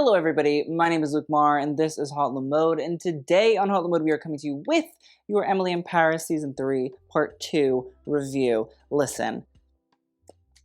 Hello everybody, my name is Luke Marr and this is Hot Le Mode, and today on Hot Le Mode we are coming to you with your Emily in Paris Season 3 Part 2 review. Listen,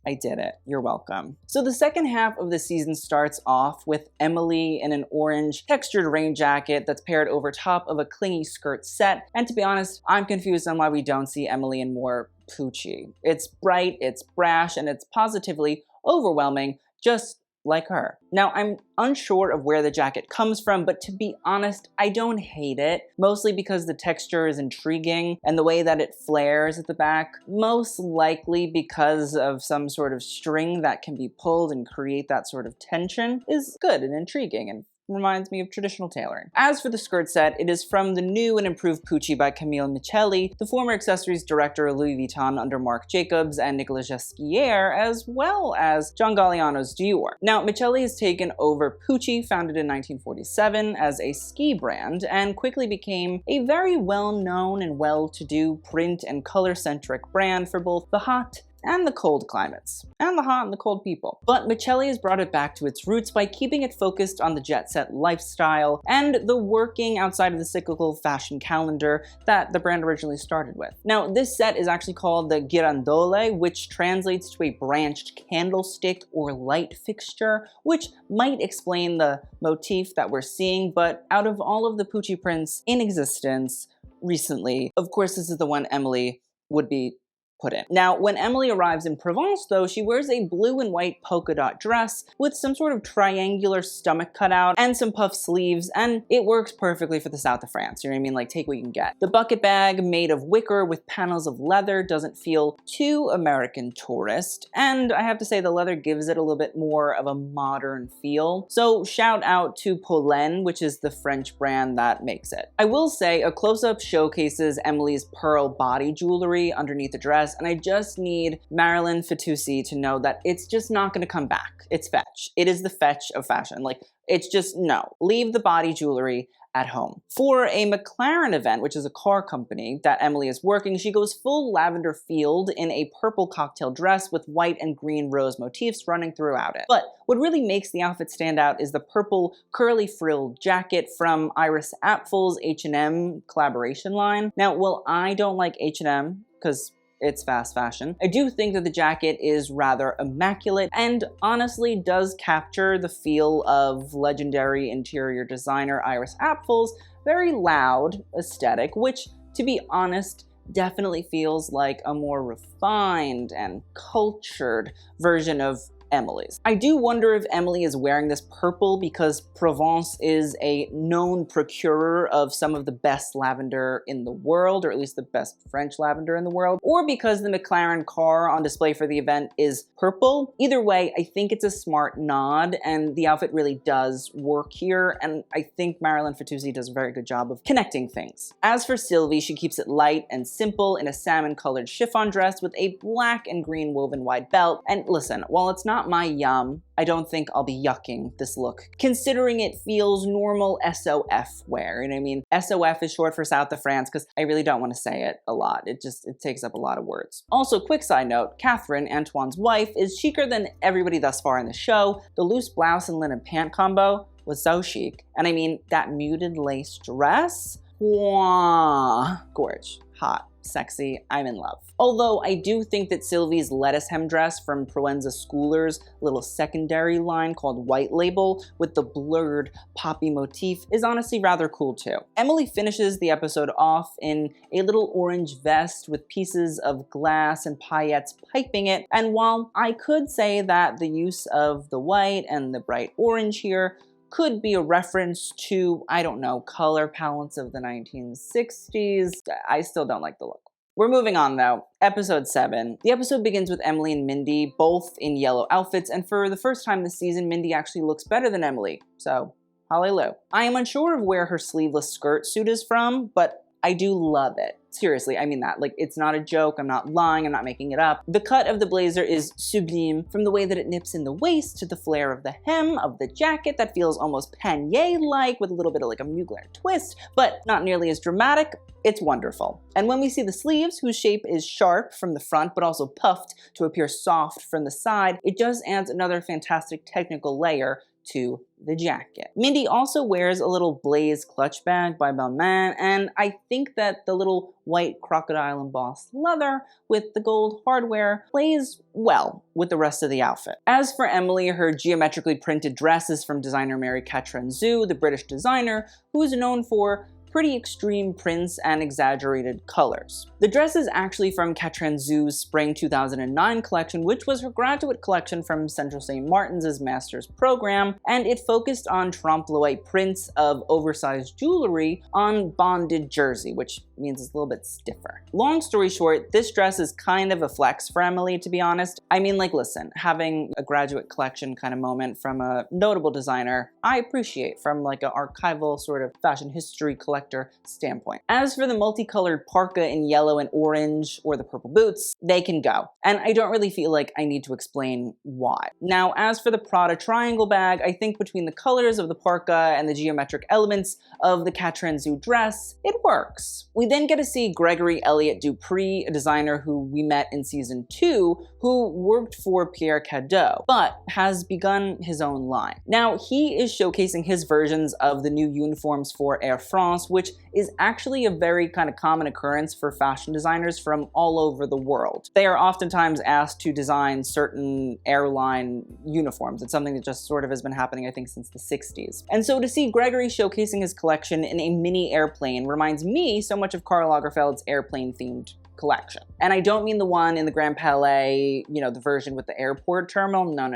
I did it. You're welcome. So the second half of the season starts off with Emily in an orange textured rain jacket that's paired over top of a clingy skirt set, and to be honest, I'm confused on why we don't see Emily in more Poochie. It's bright, it's brash, and it's positively overwhelming, just like her. Now, I'm unsure of where the jacket comes from, but to be honest, I don't hate it, mostly because the texture is intriguing and the way that it flares at the back, most likely because of some sort of string that can be pulled and create that sort of tension, is good and intriguing and reminds me of traditional tailoring. As for the skirt set, it is from the new and improved Pucci by Camille Micheli, the former accessories director of Louis Vuitton under Marc Jacobs and Nicolas Ghesquière, as well as John Galliano's Dior. Now, Micheli has taken over Pucci, founded in 1947, as a ski brand, and quickly became a very well-known and well-to-do print and color-centric brand for both the hot and the cold climates, and the hot and the cold people. But Micheli has brought it back to its roots by keeping it focused on the jet-set lifestyle and the working outside of the cyclical fashion calendar that the brand originally started with. Now, this set is actually called the Girandole, which translates to a branched candlestick or light fixture, which might explain the motif that we're seeing, but out of all of the Pucci prints in existence recently, of course this is the one Emily would be put in. Now, when Emily arrives in Provence, though, she wears a blue and white polka dot dress with some sort of triangular stomach cutout and some puff sleeves, and it works perfectly for the south of France. You know what I mean? Like, take what you can get. The bucket bag, made of wicker with panels of leather, doesn't feel too American tourist, and I have to say the leather gives it a little bit more of a modern feel. So shout out to Pollen, which is the French brand that makes it. I will say a close-up showcases Emily's pearl body jewelry underneath the dress, and I just need Marilyn Fitoussi to know that it's just not gonna come back. It's fetch. It is the fetch of fashion. Like, it's just, no. Leave the body jewelry at home. For a McLaren event, which is a car company that Emily is working, she goes full lavender field in a purple cocktail dress with white and green rose motifs running throughout it. But what really makes the outfit stand out is the purple curly frilled jacket from Iris Apfel's H&M collaboration line. Now, while I don't like H&M, because it's fast fashion, I do think that the jacket is rather immaculate and honestly does capture the feel of legendary interior designer Iris Apfel's very loud aesthetic, which, to be honest, definitely feels like a more refined and cultured version of Emily's. I do wonder if Emily is wearing this purple because Provence is a known procurer of some of the best lavender in the world, or at least the best French lavender in the world, or because the McLaren car on display for the event is purple. Either way, I think it's a smart nod, and the outfit really does work here, and I think Marilyn Fitoussi does a very good job of connecting things. As for Sylvie, she keeps it light and simple in a salmon-colored chiffon dress with a black and green woven wide belt, and listen, while it's not my yum, I don't think I'll be yucking this look, considering it feels normal SOF wear. You know what I mean? SOF is short for South of France, because I really don't want to say it a lot. It takes up a lot of words. Also, quick side note, Catherine, Antoine's wife, is chicer than everybody thus far in the show. The loose blouse and linen pant combo was so chic. And I mean, that muted lace dress, wah, gorge, hot, sexy, I'm in love. Although I do think that Sylvie's lettuce hem dress from Proenza Schooler's little secondary line called White Label with the blurred poppy motif is honestly rather cool too. Emily finishes the episode off in a little orange vest with pieces of glass and paillettes piping it, and while I could say that the use of the white and the bright orange here could be a reference to, I don't know, color palettes of the 1960s, I still don't like the look. We're moving on though. Episode 7. The episode begins with Emily and Mindy, both in yellow outfits, and for the first time this season, Mindy actually looks better than Emily, so hallelujah. I am unsure of where her sleeveless skirt suit is from, but I do love it. Seriously, I mean that. Like, it's not a joke, I'm not lying, I'm not making it up. The cut of the blazer is sublime, from the way that it nips in the waist to the flare of the hem of the jacket that feels almost pannier-like with a little bit of like a mugler twist, but not nearly as dramatic. It's wonderful. And when we see the sleeves, whose shape is sharp from the front, but also puffed to appear soft from the side, it just adds another fantastic technical layer to the jacket. Mindy also wears a little blaze clutch bag by Balmain, and I think that the little white crocodile embossed leather with the gold hardware plays well with the rest of the outfit. As for Emily, her geometrically printed dress is from designer Mary Catronzu, the British designer who is known for pretty extreme prints and exaggerated colors. The dress is actually from Catronzu's Spring 2009 collection, which was her graduate collection from Central St. Martin's master's program, and it focused on trompe-l'oeil prints of oversized jewelry on bonded jersey, which means it's a little bit stiffer. Long story short, this dress is kind of a flex for Emily, to be honest. I mean, like, listen, having a graduate collection kind of moment from a notable designer, I appreciate from like an archival sort of fashion history collector standpoint. As for the multicolored parka in yellow and orange or the purple boots, they can go. And I don't really feel like I need to explain why. Now, as for the Prada triangle bag, I think between the colors of the parka and the geometric elements of the Catronzu dress, it works. We then get to see Gregory Elliott Dupree, a designer who we met in season 2, who worked for Pierre Cardin, but has begun his own line. Now, he is showcasing his versions of the new uniforms for Air France, which is actually a very kind of common occurrence for fashion designers from all over the world. They are oftentimes asked to design certain airline uniforms. It's something that just sort of has been happening, I think, since the 60s. And so to see Gregory showcasing his collection in a mini airplane reminds me so much of Karl Lagerfeld's airplane-themed collection. And I don't mean the one in the Grand Palais, you know, the version with the airport terminal. No.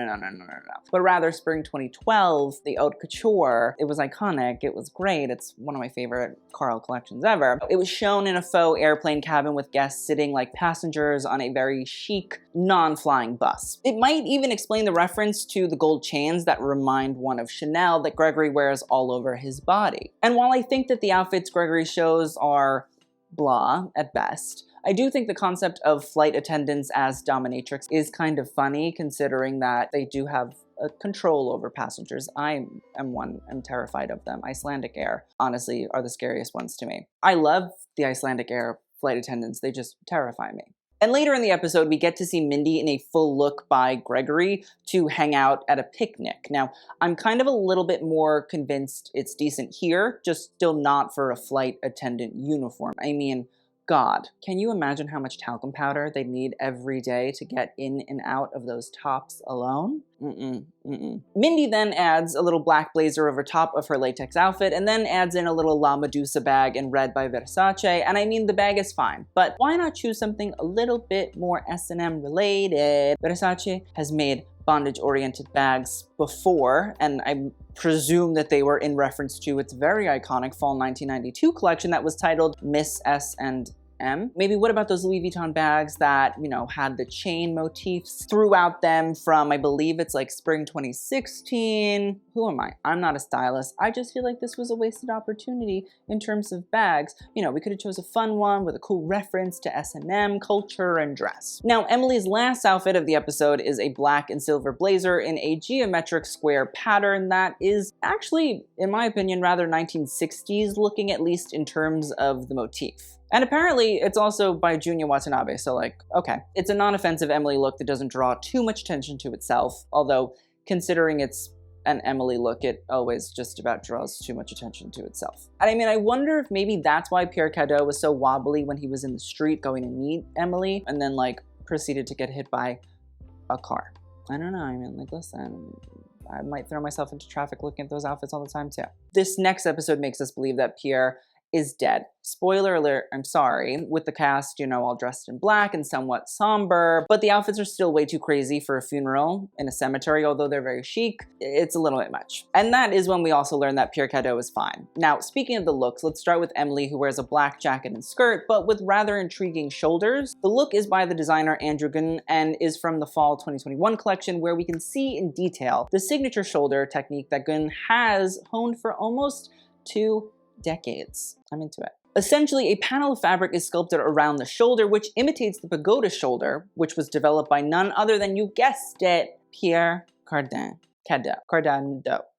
But rather spring 2012, the Haute Couture. It was iconic. It was great. It's one of my favorite Karl collections ever. It was shown in a faux airplane cabin with guests sitting like passengers on a very chic, non-flying bus. It might even explain the reference to the gold chains that remind one of Chanel that Gregory wears all over his body. And while I think that the outfits Gregory shows are blah at best, I do think the concept of flight attendants as dominatrix is kind of funny, considering that they do have a control over passengers. I am terrified of them. Icelandic Air, honestly, are the scariest ones to me. I love the Icelandic Air flight attendants. They just terrify me. And later in the episode, we get to see Mindy in a full look by Gregory to hang out at a picnic. Now, I'm kind of a little bit more convinced it's decent here, just still not for a flight attendant uniform. I mean, God, can you imagine how much talcum powder they'd need every day to get in and out of those tops alone? Mindy then adds a little black blazer over top of her latex outfit and then adds in a little La Medusa bag in red by Versace, and I mean, the bag is fine, but why not choose something a little bit more S&M related? Versace has made bondage-oriented bags before, and I presume that they were in reference to its very iconic fall 1992 collection that was titled Miss S&M. Maybe what about those Louis Vuitton bags that, you know, had the chain motifs throughout them from, I believe it's like spring 2016. Who am I? I'm not a stylist. I just feel like this was a wasted opportunity in terms of bags. You know, we could have chose a fun one with a cool reference to S&M culture and dress. Now, Emily's last outfit of the episode is a black and silver blazer in a geometric square pattern that is actually, in my opinion, rather 1960s looking, at least in terms of the motif. And apparently, it's also by Junya Watanabe, so like, okay. It's a non-offensive Emily look that doesn't draw too much attention to itself, although considering it's an Emily look, it always just about draws too much attention to itself. And I mean, I wonder if maybe that's why Pierre Cardin was so wobbly when he was in the street going to meet Emily, and then like proceeded to get hit by a car. I don't know, I mean, like, listen, I might throw myself into traffic looking at those outfits all the time too. This next episode makes us believe that Pierre is dead. Spoiler alert, I'm sorry, with the cast, you know, all dressed in black and somewhat somber, but the outfits are still way too crazy for a funeral in a cemetery, although they're very chic. It's a little bit much. And that is when we also learn that Pierre Cardin was fine. Now, speaking of the looks, let's start with Emily, who wears a black jacket and skirt, but with rather intriguing shoulders. The look is by the designer Andrew Gunn and is from the fall 2021 collection, where we can see in detail the signature shoulder technique that Gunn has honed for almost 2 decades. I'm into it. Essentially, a panel of fabric is sculpted around the shoulder, which imitates the pagoda shoulder, which was developed by none other than, you guessed it, Pierre Cardin.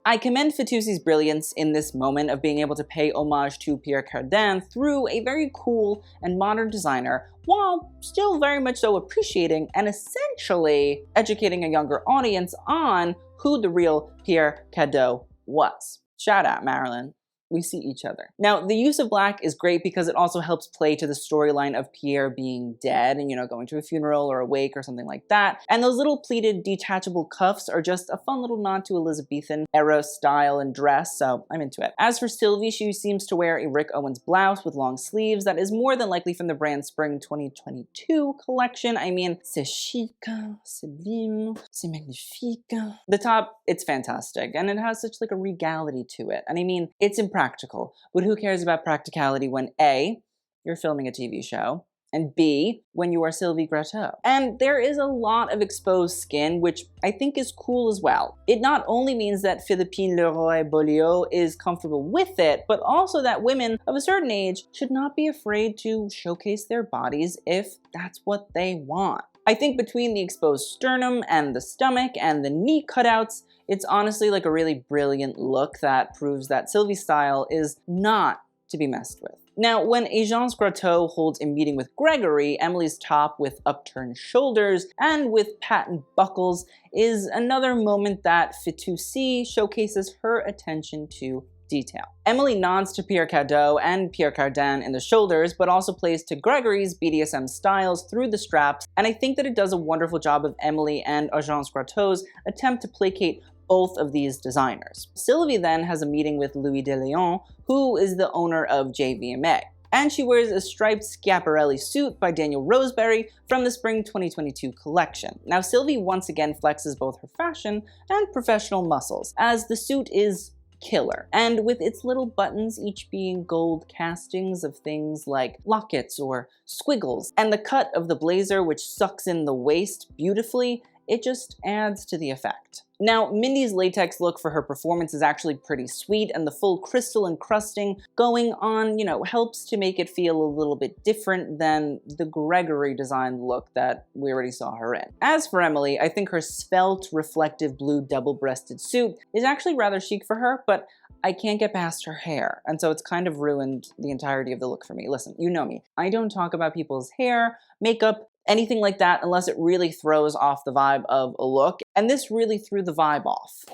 I commend Fitouszi's brilliance in this moment of being able to pay homage to Pierre Cardin through a very cool and modern designer, while still very much so appreciating and essentially educating a younger audience on who the real Pierre Cardin was. Shout out, Marilyn. We see each other. Now, the use of black is great because it also helps play to the storyline of Pierre being dead and, going to a funeral or a wake or something like that. And those little pleated detachable cuffs are just a fun little nod to Elizabethan era style and dress, so I'm into it. As for Sylvie, she seems to wear a Rick Owens blouse with long sleeves that is more than likely from the brand's spring 2022 collection. I mean, c'est chic, c'est bien, c'est magnifique. The top, it's fantastic, and it has such like a regality to it. And I mean, it's impractical, but who cares about practicality when A, you're filming a TV show, and B, when you are Sylvie Gratteau. And there is a lot of exposed skin, which I think is cool as well. It not only means that Philippine Leroy-Beaulieu is comfortable with it, but also that women of a certain age should not be afraid to showcase their bodies if that's what they want. I think between the exposed sternum and the stomach and the knee cutouts, it's honestly like a really brilliant look that proves that Sylvie's style is not to be messed with. Now, when Agence Gratteau holds a meeting with Gregory, Emily's top with upturned shoulders and with patent buckles is another moment that Fitoussi showcases her attention to detail. Emily nods to Pierre Cardin and Pierre Cardin in the shoulders, but also plays to Gregory's BDSM styles through the straps, and I think that it does a wonderful job of Emily and Agence Gratteau's attempt to placate both of these designers. Sylvie then has a meeting with Louis de Leon, who is the owner of JVMA. And she wears a striped Schiaparelli suit by Daniel Roseberry from the spring 2022 collection. Now, Sylvie once again flexes both her fashion and professional muscles, as the suit is killer. And with its little buttons each being gold castings of things like lockets or squiggles, and the cut of the blazer which sucks in the waist beautifully, it just adds to the effect. Now, Mindy's latex look for her performance is actually pretty sweet, and the full crystal encrusting going on, helps to make it feel a little bit different than the Gregory designed look that we already saw her in. As for Emily, I think her svelte, reflective blue double-breasted suit is actually rather chic for her, but I can't get past her hair, and so it's kind of ruined the entirety of the look for me. Listen, you know me. I don't talk about people's hair, makeup, anything like that unless it really throws off the vibe of a look, and this really threw the vibe off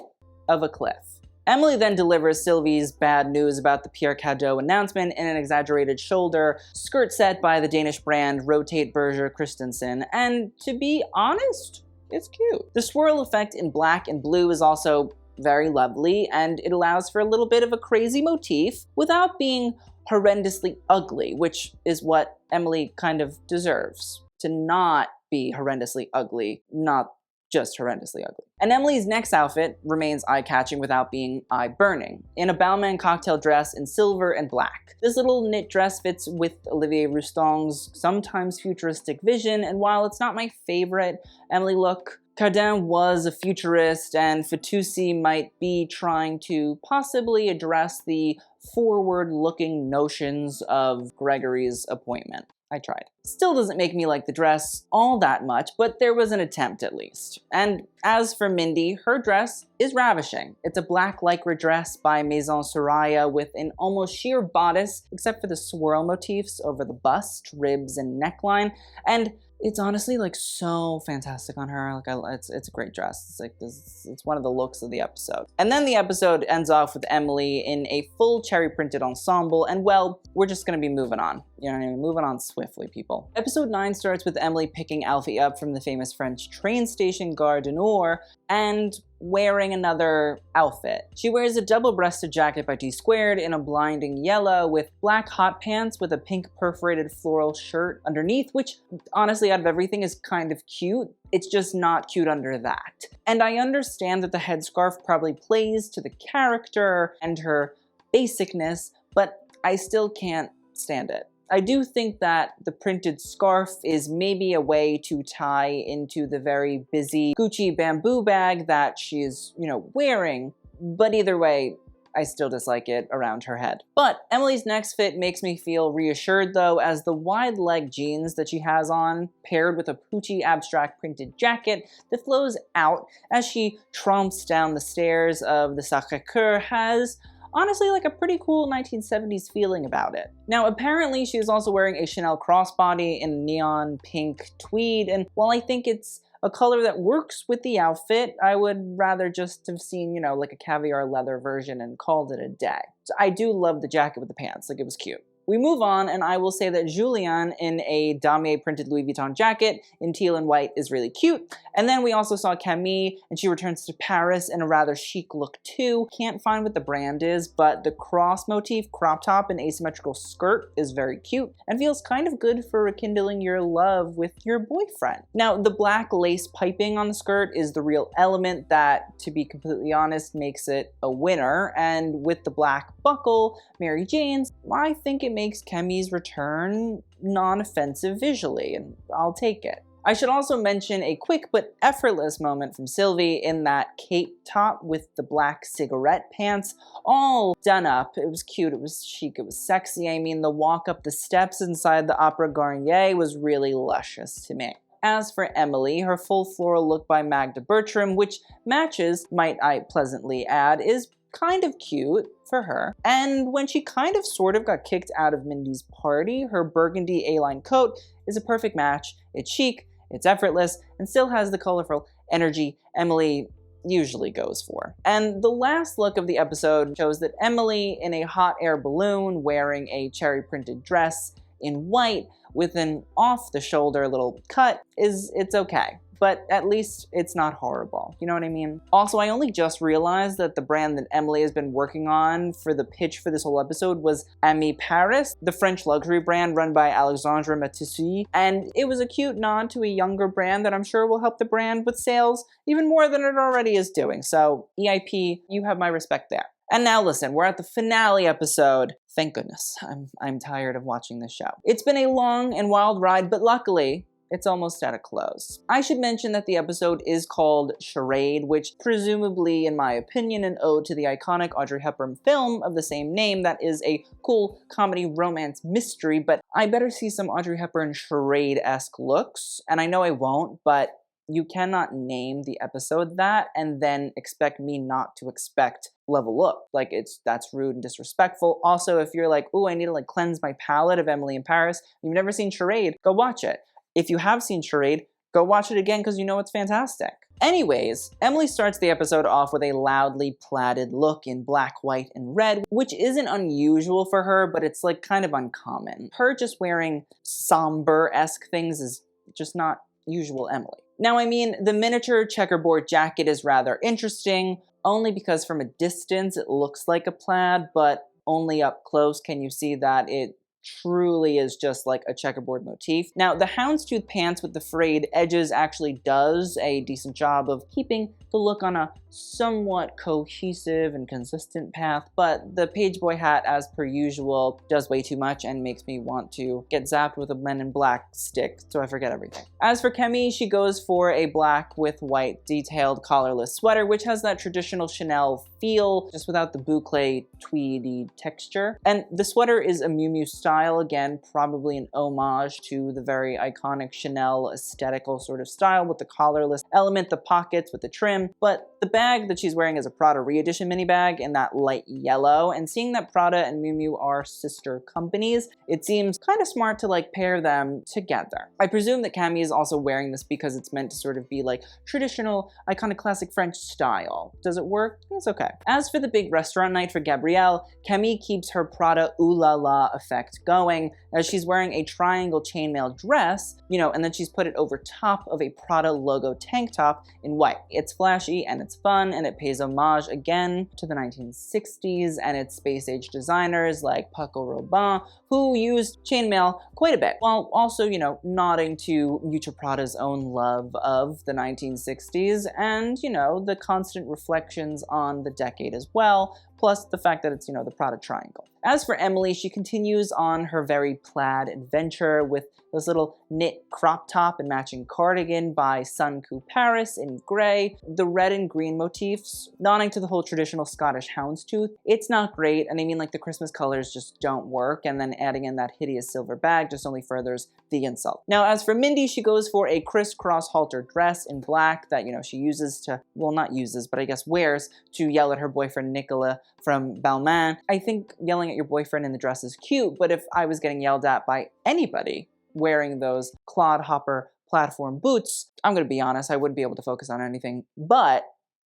of a cliff. Emily then delivers Sylvie's bad news about the Pierre Cardin announcement in an exaggerated shoulder skirt set by the Danish brand Rotate Berger Christensen, and to be honest, it's cute. The swirl effect in black and blue is also very lovely, and it allows for a little bit of a crazy motif without being horrendously ugly, which is what Emily kind of deserves. To not be horrendously ugly, not just horrendously ugly. And Emily's next outfit remains eye-catching without being eye-burning, in a Balmain cocktail dress in silver and black. This little knit dress fits with Olivier Roustong's sometimes futuristic vision, and while it's not my favorite Emily look, Cardin was a futurist, and Fitoussi might be trying to possibly address the forward-looking notions of Gregory's appointment. I tried. Still doesn't make me like the dress all that much, but there was an attempt at least. And as for Mindy, her dress is ravishing. It's a black lycra dress by Maison Soraya with an almost sheer bodice, except for the swirl motifs over the bust, ribs, and neckline. And it's honestly like so fantastic on her. It's a great dress. It's like this. It's one of the looks of the episode. And then the episode ends off with Emily in a full cherry printed ensemble. And well, we're just gonna be moving on. You know what I mean? Moving on swiftly, people. Episode 9 starts with Emily picking Alfie up from the famous French train station Gare du Nord and wearing another outfit. She wears a double-breasted jacket by T-Squared in a blinding yellow with black hot pants with a pink perforated floral shirt underneath, which honestly out of everything is kind of cute. It's just not cute under that. And I understand that the headscarf probably plays to the character and her basicness, but I still can't stand it. I do think that the printed scarf is maybe a way to tie into the very busy Gucci bamboo bag that she's, wearing, but either way, I still dislike it around her head. But Emily's next fit makes me feel reassured though, as the wide leg jeans that she has on, paired with a poochy abstract printed jacket that flows out as she tromps down the stairs of the Sacré-Cœur, has honestly like a pretty cool 1970s feeling about it. Now, apparently she is also wearing a Chanel crossbody in neon pink tweed, and while I think it's a color that works with the outfit. I would rather just have seen, you know, like a caviar leather version and called it a day. So I do love the jacket with the pants, like it was cute. We move on, and I will say that Julian in a damier printed Louis Vuitton jacket in teal and white is really cute. And then we also saw Camille, and she returns to Paris in a rather chic look too. Can't find what the brand is, but the cross motif crop top and asymmetrical skirt is very cute and feels kind of good for rekindling your love with your boyfriend. Now, the black lace piping on the skirt is the real element that, to be completely honest, makes it a winner. And with the black buckle, Mary Jane's, I think it makes Camille's return non-offensive visually, and I'll take it. I should also mention a quick but effortless moment from Sylvie in that cape top with the black cigarette pants, all done up. It was cute, it was chic, it was sexy. I mean, the walk up the steps inside the Opera Garnier was really luscious to me. As for Emily, her full floral look by Magda Bertram, which matches, might I pleasantly add, is kind of cute for her. And when she kind of sort of got kicked out of Mindy's party, her burgundy A-line coat is a perfect match. It's chic, it's effortless, and still has the colorful energy Emily usually goes for. And the last look of the episode shows that Emily, in a hot air balloon wearing a cherry printed dress in white with an off-the-shoulder little cut, it's okay. But at least it's not horrible. You know what I mean? Also, I only just realized that the brand that Emily has been working on for the pitch for this whole episode was Ami Paris, the French luxury brand run by Alexandre Matissi. And it was a cute nod to a younger brand that I'm sure will help the brand with sales even more than it already is doing. So EIP, you have my respect there. And now listen, we're at the finale episode. Thank goodness. I'm tired of watching this show. It's been a long and wild ride, but luckily, it's almost at a close. I should mention that the episode is called Charade, which presumably, in my opinion, an ode to the iconic Audrey Hepburn film of the same name that is a cool comedy romance mystery, but I better see some Audrey Hepburn charade-esque looks, and I know I won't, but you cannot name the episode that and then expect me not to expect level look. Like, that's rude and disrespectful. Also, if you're like, ooh, I need to like cleanse my palate of Emily in Paris, you've never seen Charade, go watch it. If you have seen Charade, go watch it again because you know it's fantastic. Anyways, Emily starts the episode off with a loudly plaided look in black, white, and red, which isn't unusual for her, but it's like kind of uncommon. Her just wearing somber-esque things is just not usual Emily. Now, I mean, the miniature checkerboard jacket is rather interesting, only because from a distance it looks like a plaid, but only up close can you see that it truly is just like a checkerboard motif. Now, the houndstooth pants with the frayed edges actually does a decent job of keeping the look on a somewhat cohesive and consistent path, but the pageboy hat, as per usual, does way too much and makes me want to get zapped with a Men in Black stick so I forget everything. As for Camille, she goes for a black with white detailed collarless sweater, which has that traditional Chanel feel, just without the boucle tweedy texture. And the sweater is a Miu Miu style, again, probably an homage to the very iconic Chanel aesthetical sort of style with the collarless element, the pockets with the trim, but the bag that she's wearing is a Prada re-edition mini bag in that light yellow, and seeing that Prada and Miu Miu are sister companies, it seems kind of smart to like pair them together. I presume that Camille is also wearing this because it's meant to sort of be like traditional, iconic classic French style. Does it work? It's okay. As for the big restaurant night for Gabriel, Camille keeps her Prada ooh la la effect going as she's wearing a triangle chainmail dress, you know, and then she's put it over top of a Prada logo tank top in white. It's flashy and it's fun, and it pays homage again to the 1960s and its space-age designers like Paco Rabanne, who used chainmail quite a bit, while also, you know, nodding to Miuccia Prada's own love of the 1960s and, you know, the constant reflections on the decade as well, plus the fact that it's, you know, the Prada triangle. As for Emily, she continues on her very plaid adventure with this little knit crop top and matching cardigan by Sun Coup Paris in gray, the red and green motifs, nodding to the whole traditional Scottish houndstooth. It's not great, and I mean, like, the Christmas colors just don't work, and then adding in that hideous silver bag just only furthers the insult. Now, as for Mindy, she goes for a crisscross halter dress in black that, you know, she uses to, well, not uses, but I guess wears to yell at her boyfriend Nicolas from Balmain. I think yelling at your boyfriend in the dress is cute, but if I was getting yelled at by anybody wearing those clodhopper platform boots, I'm gonna be honest, I wouldn't be able to focus on anything but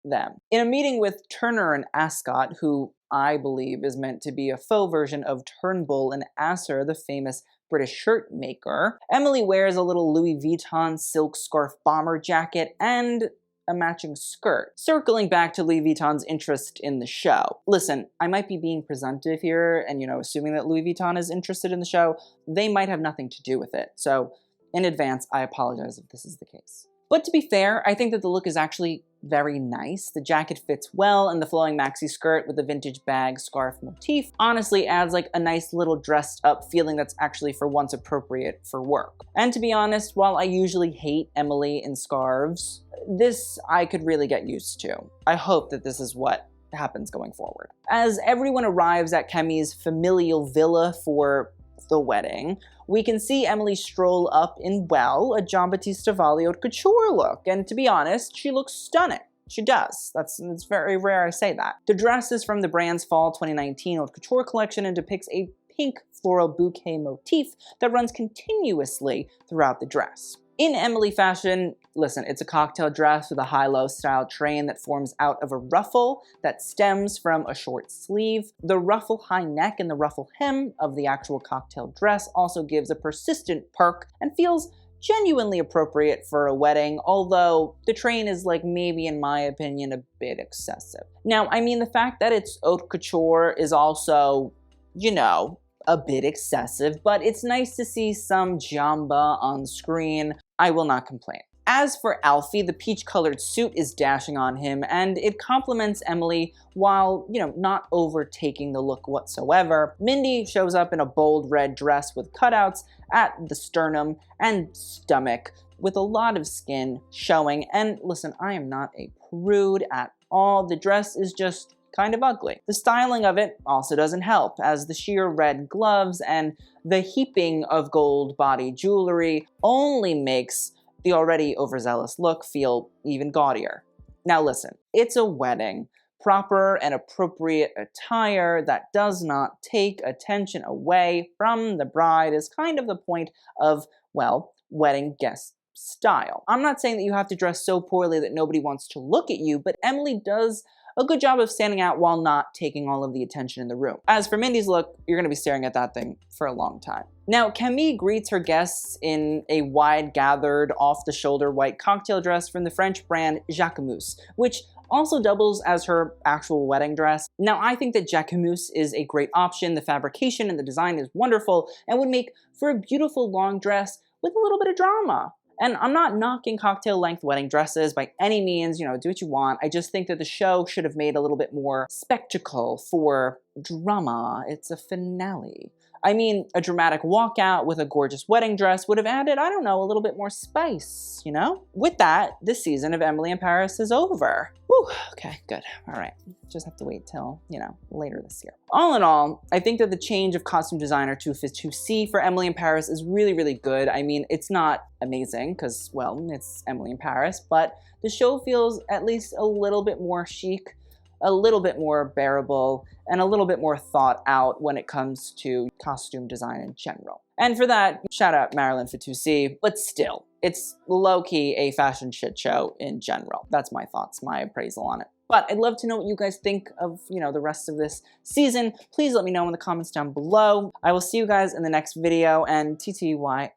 them. In a meeting with Turner and Ascot, who I believe is meant to be a faux version of Turnbull and Asser, the famous British shirt maker, Emily wears a little Louis Vuitton silk scarf bomber jacket and a matching skirt. Circling back to Louis Vuitton's interest in the show. Listen, I might be being presumptive here and, assuming that Louis Vuitton is interested in the show. They might have nothing to do with it. So in advance, I apologize if this is the case. But to be fair, I think that the look is actually very nice. The jacket fits well, and the flowing maxi skirt with the vintage bag scarf motif honestly adds like a nice little dressed up feeling that's actually for once appropriate for work. And to be honest, while I usually hate Emily in scarves, this I could really get used to. I hope that this is what happens going forward. As everyone arrives at Camille's familial villa for the wedding, we can see Emily stroll up in, well, a Giambattista Valli haute couture look, and to be honest, she looks stunning. She does. It's very rare I say that. The dress is from the brand's fall 2019 haute couture collection and depicts a pink floral bouquet motif that runs continuously throughout the dress. In Emily fashion, listen, it's a cocktail dress with a high-low style train that forms out of a ruffle that stems from a short sleeve. The ruffle high neck and the ruffle hem of the actual cocktail dress also gives a persistent perk and feels genuinely appropriate for a wedding, although the train is maybe in my opinion a bit excessive. Now, I mean, the fact that it's haute couture is also, a bit excessive, but it's nice to see some Giamba on screen. I will not complain. As for Alfie, the peach-colored suit is dashing on him, and it complements Emily while, not overtaking the look whatsoever. Mindy shows up in a bold red dress with cutouts at the sternum and stomach, with a lot of skin showing, and listen, I am not a prude at all. The dress is just kind of ugly. The styling of it also doesn't help, as the sheer red gloves and the heaping of gold body jewelry only makes the already overzealous look feel even gaudier. Now listen, it's a wedding. Proper and appropriate attire that does not take attention away from the bride is kind of the point of, well, wedding guest style. I'm not saying that you have to dress so poorly that nobody wants to look at you, but Emily does a good job of standing out while not taking all of the attention in the room. As for Mindy's look, you're gonna be staring at that thing for a long time. Now, Camille greets her guests in a wide-gathered, off-the-shoulder white cocktail dress from the French brand Jacquemus, which also doubles as her actual wedding dress. Now, I think that Jacquemus is a great option. The fabrication and the design is wonderful and would make for a beautiful long dress with a little bit of drama. And I'm not knocking cocktail-length wedding dresses by any means, do what you want. I just think that the show should have made a little bit more spectacle for drama. It's a finale. I mean, a dramatic walkout with a gorgeous wedding dress would have added, I don't know, a little bit more spice, With that, this season of Emily in Paris is over. Whew, okay, good, all right. Just have to wait till, later this year. All in all, I think that the change of costume designer to Fitoussi for Emily in Paris is really, really good. I mean, it's not amazing, because, well, it's Emily in Paris, but the show feels at least a little bit more chic, a little bit more bearable, and a little bit more thought out when it comes to costume design in general. And for that, shout out Marilyn Fitoussi, but still, it's low-key a fashion shit show in general. That's my thoughts, my appraisal on it. But I'd love to know what you guys think of, the rest of this season. Please let me know in the comments down below. I will see you guys in the next video, and TTYL.